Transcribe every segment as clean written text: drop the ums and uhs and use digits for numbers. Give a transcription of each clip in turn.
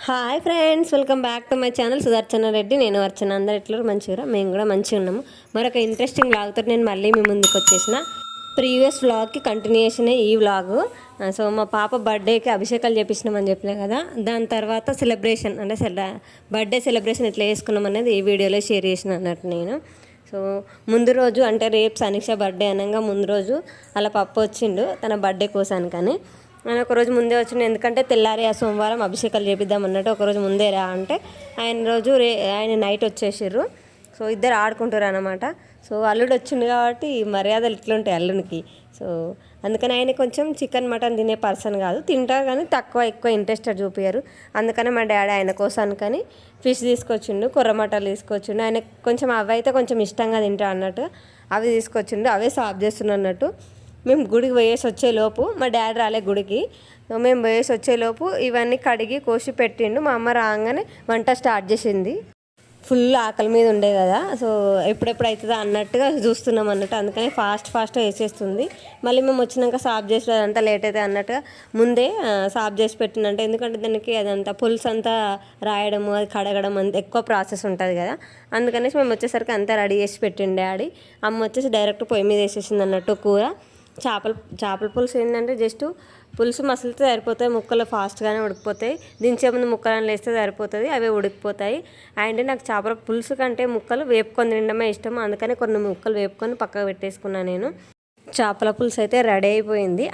Hi friends, welcome back to my channel Sudarshana Reddy. నేను అర్చన. అందరు ఎట్లా మంచిగా, మేము కూడా మంచిగా ఉన్నాము. మరొక ఇంట్రెస్టింగ్ వ్లాగ్తో నేను మళ్ళీ మీ ముందుకు వచ్చేసిన. ప్రీవియస్ వ్లాగ్కి కంటిన్యూషనే ఈ వ్లాగు. సో మా పాప బర్త్డేకి అభిషేకాలు చేపించినామని చెప్పినా కదా, దాని తర్వాత సెలబ్రేషన్ అంటే బర్త్డే సెలబ్రేషన్ ఎట్లా చేసుకున్నాం అనేది ఈ వీడియోలో షేర్ చేసిన అన్నట్టు నేను. సో ముందు రోజు అంటే రేపు సనీష బర్త్డే అనగా ముందు రోజు అలా పప్పు వచ్చిండు తన బర్త్డే కోసానికని. ఆయన ఒకరోజు ముందే వచ్చిండు, ఎందుకంటే తెల్లారి ఆ సోమవారం అభిషేకాలు చేపిద్దాం అన్నట్టు ఒకరోజు ముందే రా అంటే ఆయన నైట్ వచ్చేసారు. సో ఇద్దరు ఆడుకుంటారు అనమాట. సో అల్లుడు వచ్చిండు కాబట్టి మర్యాదలు ఇట్లుంటాయి అల్లునికి. సో అందుకని ఆయన కొంచెం చికెన్ మటన్ తినే పర్సన్ కాదు, తింటారు కానీ ఎక్కువ ఇంట్రెస్టెడ్ చూపించారు. అందుకని మా డాడీ ఆయన కోసానికని ఫిష్ తీసుకొచ్చిండు, కొర్ర మటన్లు తీసుకొచ్చిండు. ఆయన కొంచెం అవి అయితే కొంచెం ఇష్టంగా తింటా అన్నట్టు అవి తీసుకొచ్చిండు, అవే సాఫ్ చేస్తున్నా అన్నట్టు. మేము గుడికి పోయేసి వచ్చేలోపు మా డాడీ రాలే గుడికి. మేము పోయేసి వచ్చేలోపు ఇవన్నీ కడిగి కోసి పెట్టిండు. మా అమ్మ రాగానే వంట స్టార్ట్ చేసింది. ఫుల్ ఆకలి మీద ఉండే కదా, సో ఎప్పుడెప్పుడు అవుతుందా అన్నట్టుగా చూస్తున్నాం అన్నట్టు. అందుకని ఫాస్ట్గా వేసేస్తుంది. మళ్ళీ మేము వచ్చినాక సాఫ్ చేసి అదంతా లేట్ అవుతుంది అన్నట్టుగా ముందే సాఫ్ చేసి పెట్టిందంటే, ఎందుకంటే దానికి అదంతా పులుసు అంతా రాయడము అది కడగడం అంత ఎక్కువ ప్రాసెస్ ఉంటుంది కదా. అందుకనేసి మేము వచ్చేసరికి అంతా రెడీ చేసి పెట్టిండు డాడీ. అమ్మ వచ్చేసి డైరెక్ట్ పొయ్యి మీద వేసేసింది అన్నట్టు కూర. చేపల పులుసు ఏంటంటే జస్ట్ పులుసు మసలితే సరిపోతాయి, ముక్కలు ఫాస్ట్గానే ఉడికిపోతాయి. దించే ముందు ముక్కలను వేస్తే సరిపోతుంది, అవే ఉడికిపోతాయి. అండ్ నాకు చేపల పులుసు కంటే ముక్కలు వేపుకొని తినడమే ఇష్టం. అందుకని కొన్ని ముక్కలు వేపుకొని పక్కకు పెట్టేసుకున్నాను నేను. చేపల పులుసు అయితే రెడీ అయిపోయింది.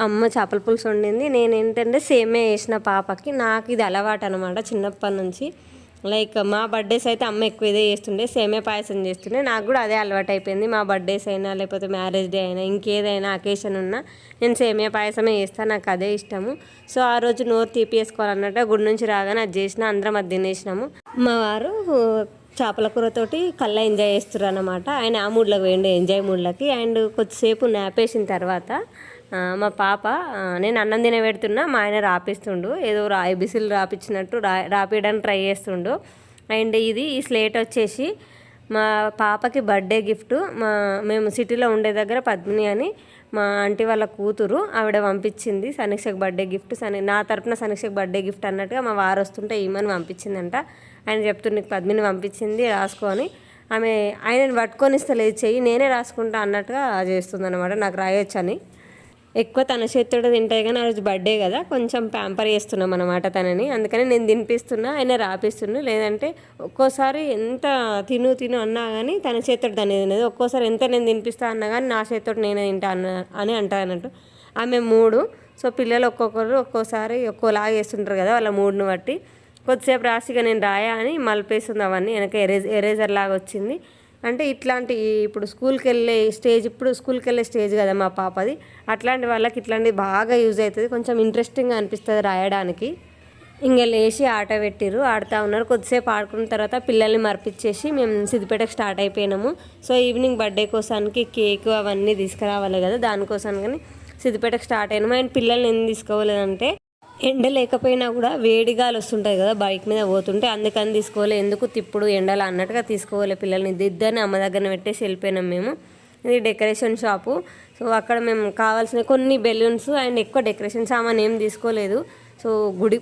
అమ్మ చేపల పులుసు వండింది. నేను ఏంటంటే సేమే వేసిన పాపకి. నాకు ఇది అలవాటు అనమాట చిన్నప్పటి నుంచి. లైక్ మా బర్త్డేస్ అయితే అమ్మ ఎక్కువ ఇదే చేస్తుండే, సేమే పాయసం చేస్తుండే. నాకు కూడా అదే అలవాటు అయిపోయింది. మా బర్త్డేస్ అయినా లేకపోతే మ్యారేజ్ డే అయినా ఇంకేదైనా అకేషన్ ఉన్నా నేను సేమియా పాయసమే చేస్తాను, నాకు అదే ఇష్టము. సో ఆ రోజు నోరు తీపివేసుకోవాలన్నట్టు గుడి నుంచి రాగానే అది చేసిన అందరం అది తినేసినాము. మా వారు చేపల కూరతోటి కల్లా ఎంజాయ్ చేస్తున్నారు అనమాట. ఆయన ఆ మూడ్లోకి పోయిండు, ఎంజాయ్ మూడ్లోకి. అండ్ కొద్దిసేపు నాపేసిన తర్వాత మా పాప నేను అన్నం తినబెడుతున్నా, మా ఆయన రాపిస్తుండు, ఏదో బిసిలు రాపించినట్టు రాపియడానికి ట్రై చేస్తుండు. అండ్ ఈ స్లేట్ వచ్చేసి మా పాపకి బర్త్డే గిఫ్ట్. మేము సిటీలో ఉండే దగ్గర పద్మిని అని మా ఆంటీ వాళ్ళ కూతురు ఆవిడ పంపించింది సనీక్షకు బర్త్డే గిఫ్ట్. నా తరపున సనీక్షకు బర్త్డే గిఫ్ట్ అన్నట్టుగా మా వారు వస్తుంటే ఈమెను పంపించిందంట. ఆయన చెప్తుండే పద్మిని పంపించింది రాసుకొని. ఆయనను పట్టుకొని ఇస్తలేదు, చెయ్యి నేనే రాసుకుంటా అన్నట్టుగా చేస్తుంది అనమాట. నాకు రాయొచ్చని ఎక్కువ తన చేతితో తింటాయి, కానీ ఆ రోజు బర్త్డే కదా కొంచెం ప్యాంపర్ చేస్తున్నాం అనమాట తనని. అందుకని నేను తినిపిస్తున్నా, ఆయన రాపిస్తున్నా. లేదంటే ఒక్కోసారి ఎంత తిను అన్నా కానీ తన చేతితో దాన్ని తినేది. ఒక్కోసారి ఎంత నేను తినిపిస్తా అన్నా కానీ నా చేతితో నేనే తింటా అని అంటా అన్నట్టు. ఆమె మూడు. సో పిల్లలు ఒక్కోసారి ఒక్కోలాగా చేస్తుంటారు కదా, వాళ్ళ మూడును బట్టి. కొద్దిసేపు రాసిగా నేను రాయా అని మలిపేస్తుంది అవన్నీ. వెనక ఎరేజర్ లాగా వచ్చింది. అంటే ఇట్లాంటి ఇప్పుడు స్కూల్కి వెళ్ళే స్టేజ్ కదా మా పాపది. అట్లాంటి వాళ్ళకి ఇట్లాంటివి బాగా యూజ్ అవుతుంది, కొంచెం ఇంట్రెస్టింగ్గా అనిపిస్తుంది రాయడానికి. ఇంకా లేచి ఆట పెట్టిరు, ఆడుతూ ఉన్నారు. కొద్దిసేపు ఆడుకున్న తర్వాత పిల్లల్ని మర్పించేసి మేము సిద్దిపేటకు స్టార్ట్ అయిపోయినాము. సో ఈవినింగ్ బర్త్డే కోసానికి కేక్ అవన్నీ తీసుకురావాలి కదా, దానికోసానికి సిద్దిపేటకు స్టార్ట్ అయినాము. అండ్ పిల్లల్ని ఎందుకు తీసుకోవాలంటే ఎండ లేకపోయినా కూడా వేడిగాలు వస్తుంటుంది కదా బైక్ మీద పోతుంటే, అందుకని తీసుకోవాలి. ఎందుకు తిప్పుడు ఎండలు అన్నట్టుగా తీసుకోవాలి పిల్లల్ని. ఇద్దరిని అమ్మ దగ్గర పెట్టేసి వెళ్ళిపోయినాం మేము. ఇది డెకరేషన్ షాపు. సో అక్కడ మేము కావాల్సిన కొన్ని బెలూన్స్ అండ్ ఎక్కువ డెకరేషన్ సామాన్ ఏం తీసుకోలేదు. సో గుడి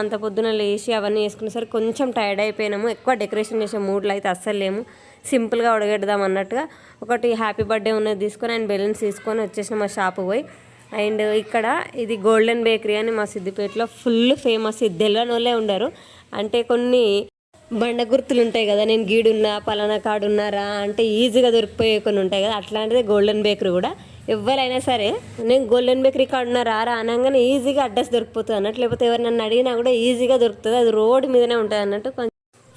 అంత పొద్దున లేచి అవన్నీ వేసుకునేసరికి కొంచెం టైర్డ్ అయిపోయినాము. ఎక్కువ డెకరేషన్ చేసే మూడ్లో అయితే అస్సలు లేము. సింపుల్గా ఉడగెడదాం అన్నట్టుగా ఒకటి హ్యాపీ బర్త్డే ఉన్నది తీసుకొని అండ్ బెలూన్స్ తీసుకొని వచ్చేసినాం మా షాపు పోయి. అండ్ ఇక్కడ ఇది గోల్డెన్ బేకరీ అని మా సిద్దిపేటలో ఫుల్ ఫేమస్. ఇది తెలియనోళ్ళే ఉండరు. అంటే కొన్ని బండ గుర్తులు ఉంటాయి కదా, నేను గీడున్నా పలానా కాడున్నారా అంటే ఈజీగా దొరికిపోయే కొన్ని ఉంటాయి కదా, అట్లాంటిదే గోల్డెన్ బేకరీ కూడా. ఎవరైనా సరే నేను గోల్డెన్ బేకరీ కాడున్నారా అనగానే ఈజీగా అడ్రస్ దొరికిపోతుంది అన్నట్టు. లేకపోతే ఎవరు నన్ను అడిగినా కూడా ఈజీగా దొరుకుతుంది. అది రోడ్డు మీదనే ఉంటుంది అన్నట్టు.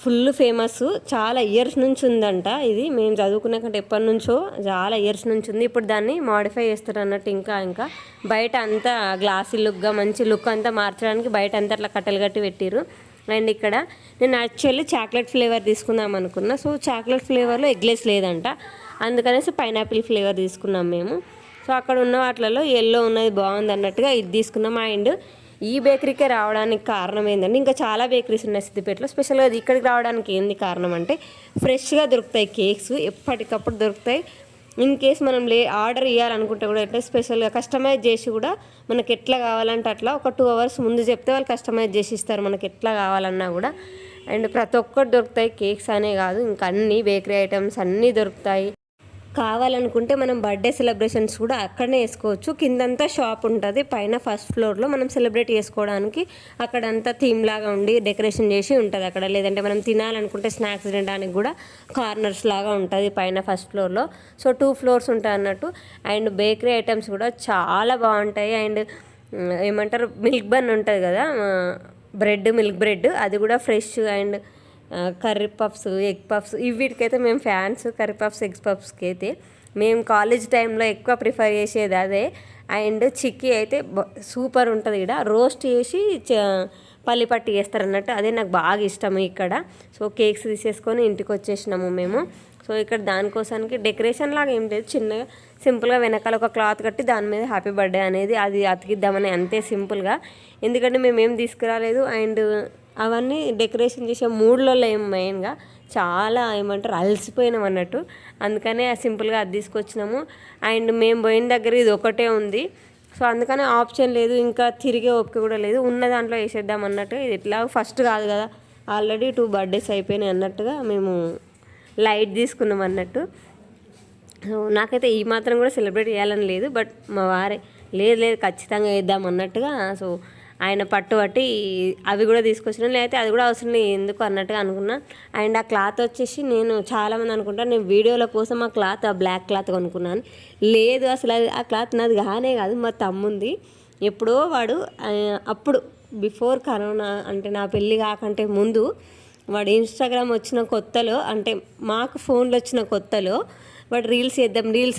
ఫుల్ ఫేమస్, చాలా ఇయర్స్ నుంచి ఉందంట ఇది. మేము చదువుకునే కంటే ఎప్పటి నుంచో చాలా ఇయర్స్ నుంచి ఉంది. ఇప్పుడు దాన్ని మాడిఫై చేస్తారు అన్నట్టు. ఇంకా బయట అంతా గ్లాసీ లుక్గా మంచి లుక్ అంతా మార్చడానికి బయట అంతా అట్లా కట్టెలు కట్టి పెట్టిరు. అండ్ ఇక్కడ నేను యాక్చువల్లీ చాక్లెట్ ఫ్లేవర్ తీసుకుందాం అనుకున్నా. సో చాక్లెట్ ఫ్లేవర్లో ఎగ్లెస్ లేదంట, అందుకనేసి పైనాపిల్ ఫ్లేవర్ తీసుకున్నాం మేము. సో అక్కడ ఉన్న వాటిలలో ఎల్లో ఉన్నది బాగుంది అన్నట్టుగా ఇది తీసుకున్నాం. అండ్ ఈ బేకరీకే రావడానికి కారణం ఏంటంటే, ఇంకా చాలా బేకరీస్ ఉన్నాయి సిద్దిపేటలో, స్పెషల్గా ఇక్కడికి రావడానికి ఏంది కారణం అంటే ఫ్రెష్గా దొరుకుతాయి కేక్స్, ఎప్పటికప్పుడు దొరుకుతాయి. ఇన్ కేస్ మనం ఆర్డర్ ఇవ్వాలనుకుంటే కూడా ఎట్లా స్పెషల్గా కస్టమైజ్ చేసి కూడా మనకి ఎట్లా కావాలంటే అట్లా ఒక 2 hours ముందు చెప్తే వాళ్ళు కస్టమైజ్ చేసి ఇస్తారు మనకి ఎట్లా కావాలన్నా కూడా. అండ్ ప్రతి ఒక్కటి దొరుకుతాయి, కేక్స్ అనే కాదు ఇంకా అన్నీ బేకరీ ఐటమ్స్ అన్నీ దొరుకుతాయి. కావాలనుకుంటే మనం బర్త్డే సెలబ్రేషన్స్ కూడా అక్కడనే వేసుకోవచ్చు. కిందంతా షాప్ ఉంటుంది, పైన ఫస్ట్ ఫ్లోర్లో మనం సెలబ్రేట్ చేసుకోవడానికి అక్కడంతా థీమ్ లాగా ఉండి డెకరేషన్ చేసి ఉంటుంది అక్కడ. లేదంటే మనం తినాలనుకుంటే స్నాక్స్ తినడానికి కూడా కార్నర్స్ లాగా ఉంటుంది పైన ఫస్ట్ ఫ్లోర్లో. సో 2 floors ఉంటాయి అన్నట్టు. అండ్ బేకరీ ఐటమ్స్ కూడా చాలా బాగుంటాయి. అండ్ ఏమంటారు మిల్క్ బన్ ఉంటుంది కదా, మిల్క్ బ్రెడ్, అది కూడా fresh. And curry puffs, egg puffs, వీటికైతే మేము ఫ్యాన్స్. కర్రీ పఫ్స్, ఎగ్ పఫ్స్కి అయితే మేము కాలేజ్ టైంలో ఎక్కువ ప్రిఫర్ చేసేది అదే. అండ్ చిక్కీ అయితే సూపర్ ఉంటుంది. ఇక్కడ రోస్ట్ చేసి పల్లి పట్టి చేస్తారు అన్నట్టు, అదే నాకు బాగా ఇష్టం ఇక్కడ. సో కేక్స్ తీసేసుకొని ఇంటికి వచ్చేసినాము మేము. సో ఇక్కడ దానికోసానికి డెకరేషన్ లాగా ఏం లేదు, చిన్నగా సింపుల్గా వెనకాల ఒక క్లాత్ కట్టి దాని మీద హ్యాపీ బర్త్డే అనేది అది అతికిద్దామని అంతే సింపుల్గా. ఎందుకంటే మేము ఏం తీసుకురాలేదు. అండ్ అవన్నీ డెకరేషన్ చేసే మూడ్లలో ఏం మెయిన్గా చాలా ఏమంటారు అలసిపోయినాం అన్నట్టు, అందుకనే సింపుల్గా అది తీసుకొచ్చినాము. అండ్ మేము పోయిన దగ్గర ఇది ఒకటే ఉంది, సో అందుకనే ఆప్షన్ లేదు, ఇంకా తిరిగే ఓపిక కూడా లేదు. ఉన్న దాంట్లో వేసేద్దాం అన్నట్టు. ఇది ఇట్లా ఫస్ట్ కాదు కదా, ఆల్రెడీ 2 birthdays అయిపోయినాయి అన్నట్టుగా మేము లైట్ తీసుకున్నాం అన్నట్టు. నాకైతే ఈ మాత్రం కూడా సెలబ్రేట్ చేయాలని లేదు, బట్ మా వారే లేదు ఖచ్చితంగా వేద్దాం అన్నట్టుగా. సో ఆయన పట్టుబట్టి అవి కూడా తీసుకొచ్చినా, లేకపోతే అది కూడా అవసరం లేదు ఎందుకు అన్నట్టుగా అనుకున్నా. అండ్ ఆ క్లాత్ వచ్చేసి నేను చాలామంది అనుకుంటాను నేను వీడియోల కోసం ఆ బ్లాక్ క్లాత్ కొనుక్కున్నాను. లేదు అసలు ఆ క్లాత్ నాది కానే కాదు, మా తమ్ముంది. ఎప్పుడో వాడు అప్పుడు బిఫోర్ కరోనా అంటే నా పెళ్ళి కాకంటే ముందు వాడు ఇన్స్టాగ్రామ్ వచ్చిన కొత్తలో, అంటే మాకు ఫోన్లు వచ్చిన కొత్తలో వాడు రీల్స్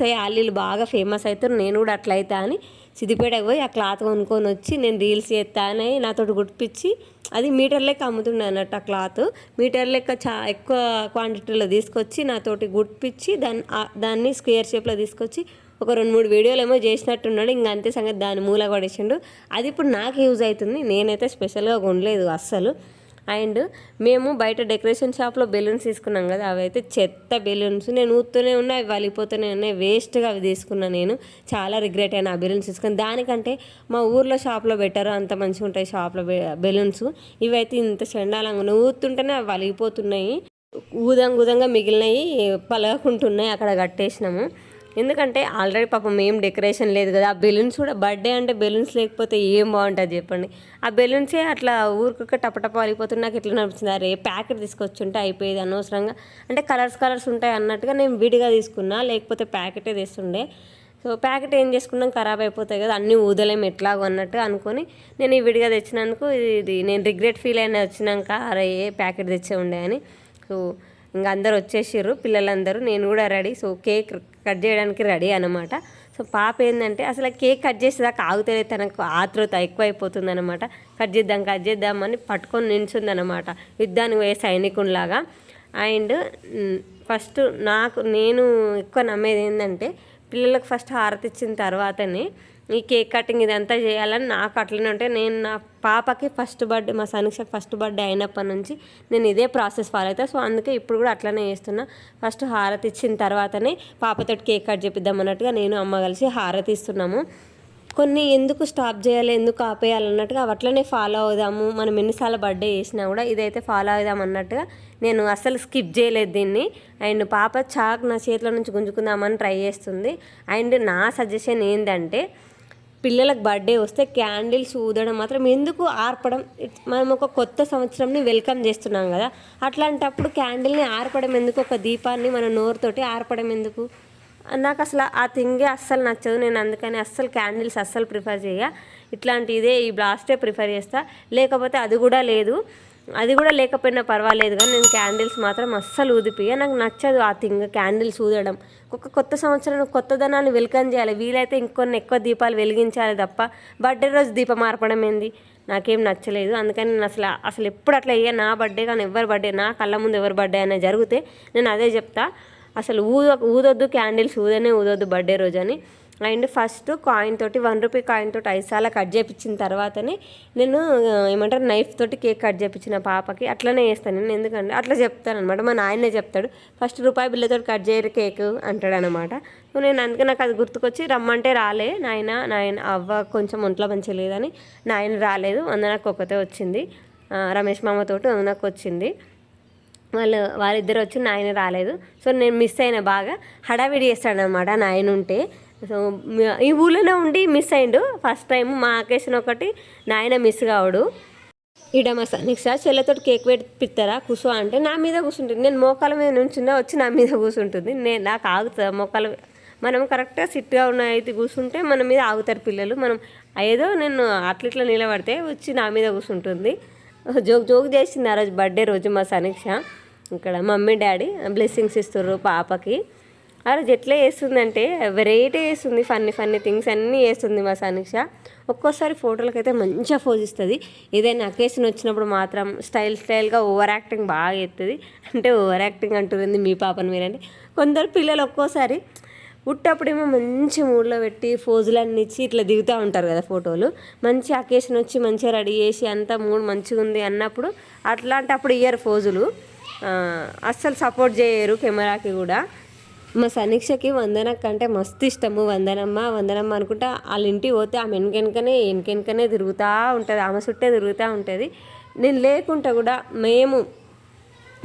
అయ్యి వాళ్ళు బాగా ఫేమస్ అవుతారు, నేను కూడా అట్లా అవుతా అని సిద్దిపేటకు పోయి ఆ క్లాత్ కొనుక్కొని వచ్చి నేను రీల్స్ చేస్తానని నాతోటి గుర్తిపించి, అది మీటర్ లెక్క అమ్ముతుండే అన్నట్టు. ఆ క్లాత్ మీటర్ లెక్క ఎక్కువ క్వాంటిటీలో తీసుకొచ్చి నాతోటి గుర్తిపించి దాన్ని స్క్వేర్ షేప్లో తీసుకొచ్చి ఒక 2-3 వీడియోలు ఏమో చేసినట్టున్నాడు. ఇంక అంతే సంగతి, దాన్ని మూల పడేసిండు. అది ఇప్పుడు నాకు యూజ్ అవుతుంది, నేనైతే స్పెషల్గా కొనలేదు అస్సలు. అండ్ మేము బయట డెకరేషన్ షాప్లో బెలూన్స్ తీసుకున్నాం కదా, అవి అయితే చెత్త బెలూన్స్. నేను ఊతూనే ఉన్నాయి, అవి వలిపోతూనే ఉన్నాయి, వేస్ట్గా అవి తీసుకున్నాను. నేను చాలా రిగ్రెట్ అయినా ఆ బెలూన్స్ తీసుకుని. దానికంటే మా ఊర్లో షాప్లో పెట్టారు, అంత మంచిగా ఉంటాయి షాప్లో బెలూన్స్. ఇవైతే ఇంత చండాలంగా ఊతుంటేనే అవి వలిగిపోతున్నాయి, ఊదంగా మిగిలినవి పలగకుంటున్నాయి. అక్కడ కట్టేసినాము, ఎందుకంటే ఆల్రెడీ పాపం ఏం డెకరేషన్ లేదు కదా. ఆ బెలూన్స్ కూడా బర్త్డే అంటే బెలూన్స్ లేకపోతే ఏం బాగుంటుంది చెప్పండి. ఆ బెలూన్సే అట్లా ఊరికొక టపటప అయిపోతుంది. నాకు ఎట్లా నడుస్తుంది, అరే ప్యాకెట్ తీసుకొచ్చుంటే అయిపోయేది అనవసరంగా. అంటే కలర్స్ ఉంటాయి అన్నట్టుగా నేను విడిగా తీసుకున్నా, లేకపోతే ప్యాకెటే తెస్తుండే. సో ప్యాకెట్ ఏం చేసుకున్నాం, ఖరాబ్ అయిపోతాయి కదా, అన్నీ ఊదలేం ఎట్లాగో అన్నట్టు అనుకొని నేను ఈ విడిగా తెచ్చినందుకు ఇది నేను రిగ్రెట్ ఫీల్ అయినా వచ్చినాక, అరే ఏ ప్యాకెట్ తెచ్చే ఉండే అని. సో ఇంకా అందరు వచ్చేసారు పిల్లలందరూ, నేను కూడా రెడీ. సో కేక్ కట్ చేయడానికి రెడీ అనమాట. సో పాప ఏంటంటే అసలు కేక్ కట్ చేసేదాకా ఆగుతలేదు, తనకు ఆతృత ఎక్కువైపోతుంది అనమాట. కట్ చేద్దామని పట్టుకొని నిల్చుందనమాట, యుద్ధానికి పోయే సైనికునిలాగా. అండ్ ఫస్ట్ నేను ఎక్కువ నమ్మేది ఏంటంటే పిల్లలకు ఫస్ట్ హారతి ఇచ్చిన తర్వాతనే ఈ కేక్ కటింగ్ ఇదంతా చేయాలని నాకు అట్లనే ఉంటే, నేను నా పాపకి ఫస్ట్ బర్త్డే, మా సనీషకి ఫస్ట్ బర్త్డే అయినప్పటి నుంచి నేను ఇదే ప్రాసెస్ ఫాలో అవుతా. సో అందుకే ఇప్పుడు కూడా అట్లనే చేస్తున్నా. ఫస్ట్ హారతి ఇచ్చిన తర్వాతనే పాపతో కేక్ కట్ చేపిద్దాం అన్నట్టుగా నేను అమ్మ కలిసి హారతి ఇస్తున్నాము. కొన్ని ఎందుకు స్టాప్ చేయాలి, ఎందుకు ఆపేయాలన్నట్టుగా అట్లనే ఫాలో అవుదాము. మనం ఎన్నిసార్లు బర్త్డే చేసినా కూడా ఇదైతే ఫాలో అవుదాం అన్నట్టుగా నేను అస్సలు స్కిప్ చేయలేదు దీన్ని. అండ్ పాప నా చేతిలో నుంచి గుంజుకుందామని ట్రై చేస్తుంది. అండ్ నా సజెషన్ ఏంటంటే పిల్లలకు బర్త్డే వస్తే క్యాండిల్స్ ఊదడం మాత్రం ఎందుకు, ఆర్పడం. మనం ఒక కొత్త సంవత్సరంని వెల్కమ్ చేస్తున్నాం కదా, అట్లాంటప్పుడు క్యాండిల్ని ఆర్పడం ఎందుకు, ఒక దీపాన్ని మన నోరుతోటి ఆర్పడం ఎందుకు. నాకు అసలు ఆ థింగే అస్సలు నచ్చదు. నేను అందుకని అస్సలు క్యాండిల్స్ అస్సలు ప్రిఫర్ చేయ, ఇట్లాంటిదే ఈ బ్లాస్టే ప్రిఫర్ చేస్తా. లేకపోతే అది కూడా లేకపోయినా పర్వాలేదు, కానీ నేను క్యాండిల్స్ మాత్రం అస్సలు ఊదిపియ. నాకు నచ్చదు ఆ థింగ్, క్యాండిల్స్ ఊదడం. ఒక కొత్త సంవత్సరం కొత్తదనాన్ని వెల్కమ్ చేయాలి, వీలైతే ఇంకొన్ని ఎక్కువ దీపాలు వెలిగించాలి తప్ప బర్త్డే రోజు దీపం ఆర్పడం ఏంది, నాకేం నచ్చలేదు. అందుకని నేను అసలు ఎప్పుడు అట్లా అయ్యా, నా బర్త్డే కానీ ఎవరి బర్త్డే, నా కళ్ళ ముందు ఎవరి బర్త్డే అనేది జరిగితే నేను అదే చెప్తా, అసలు ఊదొద్దు క్యాండిల్స్, ఊదొద్దు బర్త్డే రోజు అని. అండ్ ఫస్ట్ కాయిన్ తోటి 1 రూపీ కాయిన్ తోటి 5 సార్లు కట్ చేయించిన తర్వాతనే నేను నైఫ్ తోటి కేక్ కట్ చేయించిన పాపకి. అట్లనే చేస్తాను నేను, ఎందుకంటే అట్లా చెప్తాను అనమాట. మా నాయనే చెప్తాడు, ఫస్ట్ రూపాయి బిల్లతో కట్ చేయరు కేక్ అంటాడు అనమాట. సో నేను అందుకే నాకు అది గుర్తుకొచ్చి రమ్మంటే రాలే నాయన అవ్వ కొంచెం ఒంట్లో మంచిగా లేదని నాయన రాలేదు, వందనకు ఒక్కతే వచ్చింది, రమేష్ మామతోటి వందనకు వచ్చింది, వాళ్ళిద్దరు వచ్చి నాయన రాలేదు. సో నేను మిస్ అయినా, బాగా హడావిడి చేస్తాడనమాట నాయన ఉంటే. సో ఈ ఊళ్ళోనే ఉండి మిస్ అయిండు ఫస్ట్ టైం. మా అకేషన్ ఒకటి నాయన మిస్ కావడు. ఈడ మా సనీక్ష చెల్లెతోటి కేక్ పెట్టిస్తారా కూర్చో అంటే నా మీద కూర్చుంటుంది. నేను మోకాల మీద నుంచున్నా వచ్చి నా మీద కూర్చుంటుంది. నాకు ఆగుతుంది మోకాల, మనం కరెక్ట్గా సిట్గా ఉన్న అయితే కూర్చుంటే మన మీద ఆగుతారు పిల్లలు. మనం ఏదో నేను అట్లా నిలబడితే వచ్చి నా మీద కూర్చుంటుంది. జోక్ చేసింది ఆ రోజు బర్త్డే రోజు మా సనీక్ష. ఇక్కడ మమ్మీ డాడీ బ్లెస్సింగ్స్ ఇస్తుర్రు పాపకి. ఆ రోజు ఎట్లా వేస్తుందంటే వెరైటీ వేస్తుంది, ఫన్నీ థింగ్స్ అన్నీ వేస్తుంది మా సనీక్ష. ఒక్కోసారి ఫోటోలకైతే మంచిగా పోజ్ ఇస్తుంది. ఏదైనా అకేషన్ వచ్చినప్పుడు మాత్రం స్టైల్గా ఓవర్ యాక్టింగ్ బాగా చేస్తుంది. అంటే ఓవర్ యాక్టింగ్ అంటుంది మీ పాపను మీరంటే. కొందరు పిల్లలు ఒక్కోసారి ఉట్టప్పుడేమో మంచి మూడ్లో పెట్టి ఫోజులన్నీ ఇచ్చి ఇట్లా దిగుతూ ఉంటారు కదా ఫోటోలు. మంచి అకేషన్ వచ్చి మంచిగా రెడీ చేసి అంతా మూడ్ మంచిగా ఉంది అన్నప్పుడు అట్లాంటప్పుడు ఇయ్యరు ఫోజులు, అస్సలు సపోర్ట్ చేయరు కెమెరాకి కూడా. మా సనీక్షకి వందనక్క అంటే మస్తు ఇష్టము. వందనమ్మ అనుకుంటా వాళ్ళ ఇంటికి పోతే ఆమె వెనకెనకనే తిరుగుతూ ఉంటుంది, ఆమె చుట్టే తిరుగుతూ ఉంటుంది. నేను లేకుంటే కూడా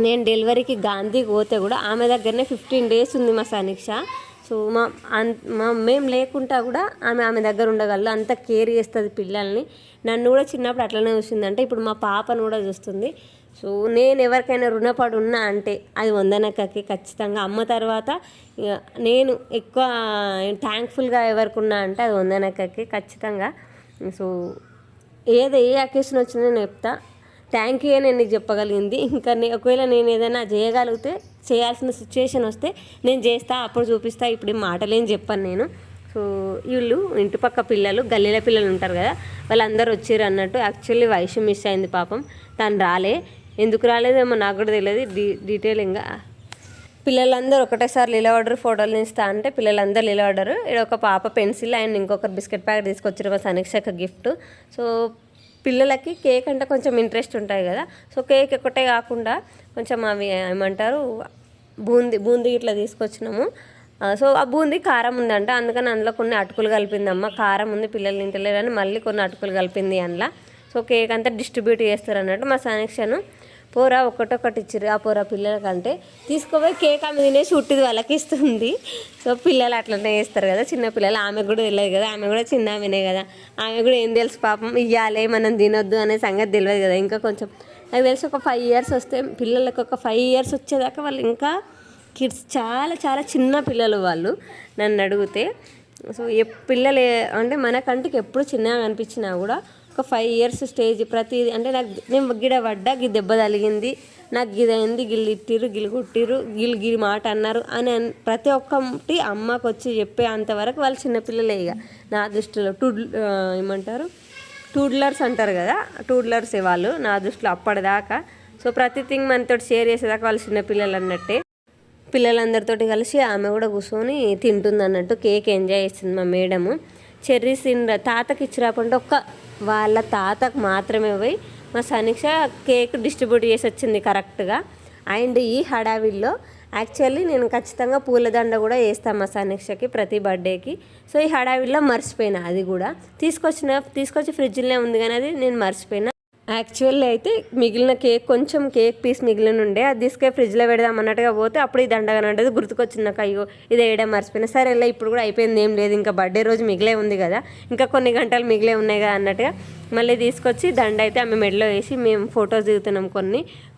నేను డెలివరీకి గాంధీకి పోతే కూడా ఆమె దగ్గరనే 15 days ఉంది మా సనీక్ష. సో మేము లేకుండా కూడా ఆమె దగ్గర ఉండగలదు, అంత కేర్ చేస్తుంది పిల్లల్ని. నన్ను కూడా చిన్నప్పుడు అట్లనే చూసిందంటే ఇప్పుడు మా పాపను కూడా చూస్తుంది. సో నేను ఎవరికైనా రుణపడి ఉన్నా అంటే అది వందనక్కకి ఖచ్చితంగా. అమ్మ తర్వాత నేను ఎక్కువ థ్యాంక్ఫుల్గా ఎవరికి ఉన్నా అంటే అది వందనక్కకి ఖచ్చితంగా. సో ఏ అకేషన్ వచ్చినా నేను చెప్తా థ్యాంక్ యూ నేను నీకు చెప్పగలిగింది. ఇంకా ఒకవేళ నేను ఏదైనా చేయగలిగితే, చేయాల్సిన సిచ్యువేషన్ వస్తే నేను చేస్తా, అప్పుడు చూపిస్తా. ఇప్పుడు మాటలేం చెప్పాను నేను. సో వీళ్ళు ఇంటి పక్క పిల్లలు, గల్లీల పిల్లలు ఉంటారు కదా, వాళ్ళందరూ వచ్చారు అన్నట్టు. యాక్చువల్లీ వైషు మిస్ అయింది పాపం, తను రాలే. ఎందుకు రాలేదేమో నాకు కూడా తెలియదు డీటెయిలింగ్గా. పిల్లలందరూ ఒకటేసారి నిలబడరు ఫోటోలు తీస్తా అంటే పిల్లలందరూ నిలబడరు. ఇక్కడ ఒక పాప పెన్సిల్ అండ్ ఇంకొకరు బిస్కెట్ ప్యాకెట్ తీసుకొచ్చారు మా సనీక్షకు గిఫ్ట్. సో పిల్లలకి కేక్ అంటే కొంచెం ఇంట్రెస్ట్ ఉంటాయి కదా. సో కేక్ ఒకటే కాకుండా కొంచెం అవి ఏమంటారు బూందీ ఇట్లా తీసుకొచ్చినాము. సో ఆ బూందీ కారం ఉందంట, అందుకని అందులో కొన్ని అటుకులు కలిపిందమ్మ. కారం ఉంది పిల్లలు తింటలేరని మళ్ళీ కొన్ని అటుకులు కలిపింది అందులో. సో కేక్ అంతా డిస్ట్రిబ్యూట్ చేస్తారు అన్నట్టు. మా సనీక్షను పోరా ఒకటొకటి ఇచ్చిర్రు. ఆ పోరా పిల్లలకంటే తీసుకుపోయి కేక్ ఆమె తినేసి ఉట్టిది వాళ్ళకి ఇస్తుంది. సో పిల్లలు అట్లనే చేస్తారు కదా చిన్నపిల్లలు. ఆమెకు కూడా తెలియదు కదా, ఆమె కూడా చిన్న ఆమెనే కదా, ఆమె కూడా ఏం తెలుసు పాపం ఇవ్వాలి మనం తినొద్దు అనే సంగతి తెలియదు కదా. ఇంకా కొంచెం నాకు తెలిసి ఒక 5 years వస్తే పిల్లలకి, ఒక 5 years వచ్చేదాకా వాళ్ళు ఇంకా కిడ్స్, చాలా చిన్న పిల్లలు వాళ్ళు నన్ను అడిగితే. సో పిల్లలు అంటే మన కంటికి ఎప్పుడు చిన్నగా అనిపించినా కూడా ఒక 5 years స్టేజ్ ప్రతిదీ అంటే నేను గిడ పడ్డా, గి దెబ్బ తగిలింది, నాకు గిదైంది, గిల్లు ఇట్టిరు, గిల్లు కుట్టిరు, గిరి మాట అన్నారు అని ప్రతి ఒక్కటి అమ్మకు వచ్చి చెప్పే అంతవరకు వాళ్ళు చిన్నపిల్లలే. ఇక నా దృష్టిలో ఏమంటారు టూడ్లర్స్ అంటారు కదా, టూడ్లర్సే వాళ్ళు నా దృష్టిలో అప్పటిదాకా. సో ప్రతి థింగ్ మనతో షేర్ చేసేదాకా వాళ్ళు చిన్నపిల్లలు అన్నట్టే. పిల్లలందరితోటి కలిసి ఆమె కూడా కూర్చొని తింటుంది అన్నట్టు. కేక్ ఎంజాయ్ చేస్తుంది మా మేడము. చెర్రీస్ తాతకి ఇచ్చిరాకుంటే వాళ్ళ తాతకు మాత్రమే పోయి మా సనీక్ష కేక్ డిస్ట్రిబ్యూట్ చేసి వచ్చింది కరెక్ట్గా. అండ్ ఈ హడావిల్లో యాక్చువల్లీ నేను ఖచ్చితంగా పూలదండ కూడా వేస్తాను మా సనీక్షకి ప్రతి బర్త్డేకి. సో ఈ హడావిల్లో మర్చిపోయినా, అది కూడా తీసుకొచ్చి ఫ్రిడ్జ్లోనే ఉంది కానీ అది నేను మర్చిపోయినా. యాక్చువల్లీ అయితే మిగిలిన కొంచెం కేక్ పీస్ మిగిలిన ఉండే, అది తీసుకొని ఫ్రిడ్జ్లో పెడదాం అన్నట్టుగా పోతే అప్పుడు ఈ దండగా అంటే గుర్తుకొచ్చింది నాకు. అయ్యో ఇది వేయడం మర్చిపోయినా, సరే ఇలా ఇప్పుడు కూడా అయిపోయింది, ఏం లేదు, ఇంకా బర్త్డే రోజు మిగిలే ఉంది కదా, ఇంకా కొన్ని గంటలు మిగిలే ఉన్నాయి కదా అన్నట్టుగా మళ్ళీ తీసుకొచ్చి దండ అయితే ఆమె మెడలో వేసి మేము ఫొటోస్ దిగుతున్నాం.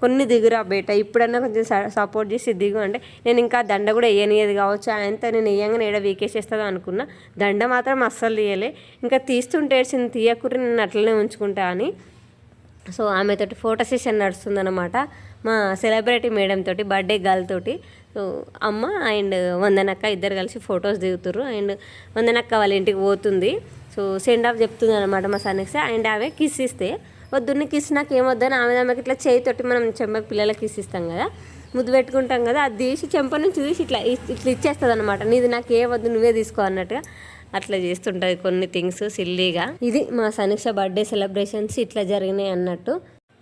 కొన్ని దిగురా బేట, ఇప్పుడన్నా కొంచెం సపోర్ట్ చేసి దిగు అంటే నేను ఇంకా దండ కూడా వేయనియదు కావచ్చు, ఆయనతో నేను వేయంగానే ఏడ వీకేసేస్తుందో అనుకున్నా. దండ మాత్రం అస్సలు తీయలే, ఇంకా తీస్తుంటే ఏడ్చింది, తీయకురి నేను అట్లనే ఉంచుకుంటా అని. సో ఆమెతోటి ఫోటో సెషన్ నడుస్తుందన్నమాట మా సెలబ్రిటీ మేడం తోటి, బర్త్డే గర్ల్ తోటి. సో అమ్మ అండ్ వందనక్క ఇద్దరు కలిసి ఫొటోస్ దిగుతుర్రు. అండ్ వందనక్క వాళ్ళ ఇంటికి పోతుంది. సో సెండ్ ఆఫ్ చెప్తుంది అనమాట మా సనీక్ష. అండ్ ఆమె కిస్ ఇస్తే వద్దున్న కిస్ నాకు ఏమొద్దని ఆమెకి ఇట్లా చేయితోటి మనం చెంపకి పిల్లలకి కిస్ ఇస్తాం కదా, ముద్దు పెట్టుకుంటాం కదా, అది తీసి చెంప నుంచి తీసి ఇట్లా ఇచ్చేస్తుంది అనమాట. నీది నాకు ఏ వద్దు నువ్వే తీసుకో అన్నట్టుగా అట్లా చేస్తుంటుంది కొన్ని థింగ్స్ సిల్లీగా. ఇది మా సనీక్ష బర్త్డే సెలబ్రేషన్స్ ఇట్లా జరిగినాయి అన్నట్టు.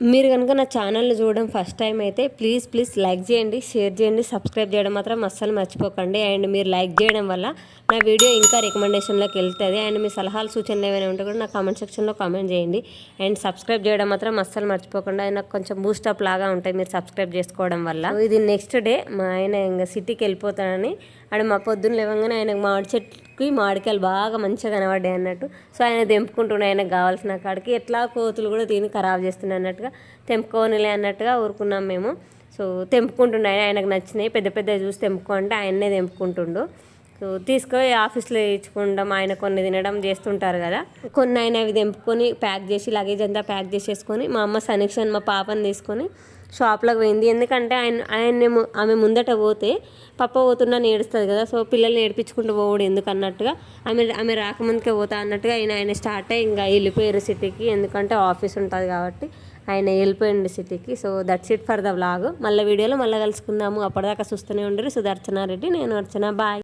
మీరు కనుక నా ఛానల్ని చూడడం ఫస్ట్ టైం అయితే ప్లీజ్ లైక్ చేయండి, షేర్ చేయండి, సబ్స్క్రైబ్ చేయడం మాత్రం అస్సలు మర్చిపోకండి. అండ్ మీరు లైక్ చేయడం వల్ల నా వీడియో ఇంకా రికమెండేషన్లోకి వెళ్తుంది. అండ్ మీ సలహాలు సూచనలు ఏమైనా ఉంటే కూడా నా కామెంట్ సెక్షన్లో కామెంట్ చేయండి. అండ్ సబ్స్క్రైబ్ చేయడం మాత్రం అస్సలు మర్చిపోకుండా. అది నాకు కొంచెం బూస్టప్ లాగా ఉంటాయి మీరు సబ్స్క్రైబ్ చేసుకోవడం వల్ల. ఇది నెక్స్ట్ డే మా ఆయన ఇంకా సిటీకి వెళ్ళిపోతానని ఆడ మా పొద్దున్న లేవగానే ఆయనకు మామిడి చెట్టుకి మామిడికాయలు బాగా మంచిగా కనబడ్డాయి అన్నట్టు. సో ఆయన తెంపుకుంటున్నాయి ఆయనకు కావాల్సిన కాడికి. ఎట్లా కోతులు కూడా దీన్ని ఖరాబ్ చేస్తున్నాయి అన్నట్టుగా తెంపుకోనిలే అన్నట్టుగా ఊరుకున్నాం మేము. సో తెంపుకుంటుండే ఆయనకు నచ్చినాయి, పెద్ద చూసి తెంపుకో అంటే ఆయన్నే తెంపుకుంటుండు. సో తీసుకొని ఆఫీస్లో ఇచ్చుకుంటాం. ఆయన కొన్ని తినడం చేస్తుంటారు కదా, కొన్ని ఆయన అవి తెంపుకొని ప్యాక్ చేసి లగేజ్ అంతా ప్యాక్ చేసేసుకొని మా అమ్మ సనీక్షన్ మా పాపని తీసుకొని షాప్లోకి పోయింది. ఎందుకంటే ఆమె ముందట పోతే పప్ప పోతున్నా ఏడుస్తుంది కదా. సో పిల్లల్ని ఏడిపించుకుంటూ పోవడు ఎందుకు అన్నట్టుగా ఆమె రాకముందుకే పోతా అన్నట్టుగా ఆయన స్టార్ట్ అయ్యి ఇంకా వెళ్ళిపోయారు సిటీకి. ఎందుకంటే ఆఫీస్ ఉంటుంది కాబట్టి ఆయన వెళ్ళిపోయింది సిటీకి. So that's it for the vlog. మళ్ళీ వీడియోలో మళ్ళీ కలుసుకుందాము. అప్పటిదాకా చూస్తూనే ఉండరు. సుదర్శన రెడ్డి, నేను అర్చన. బాయ్.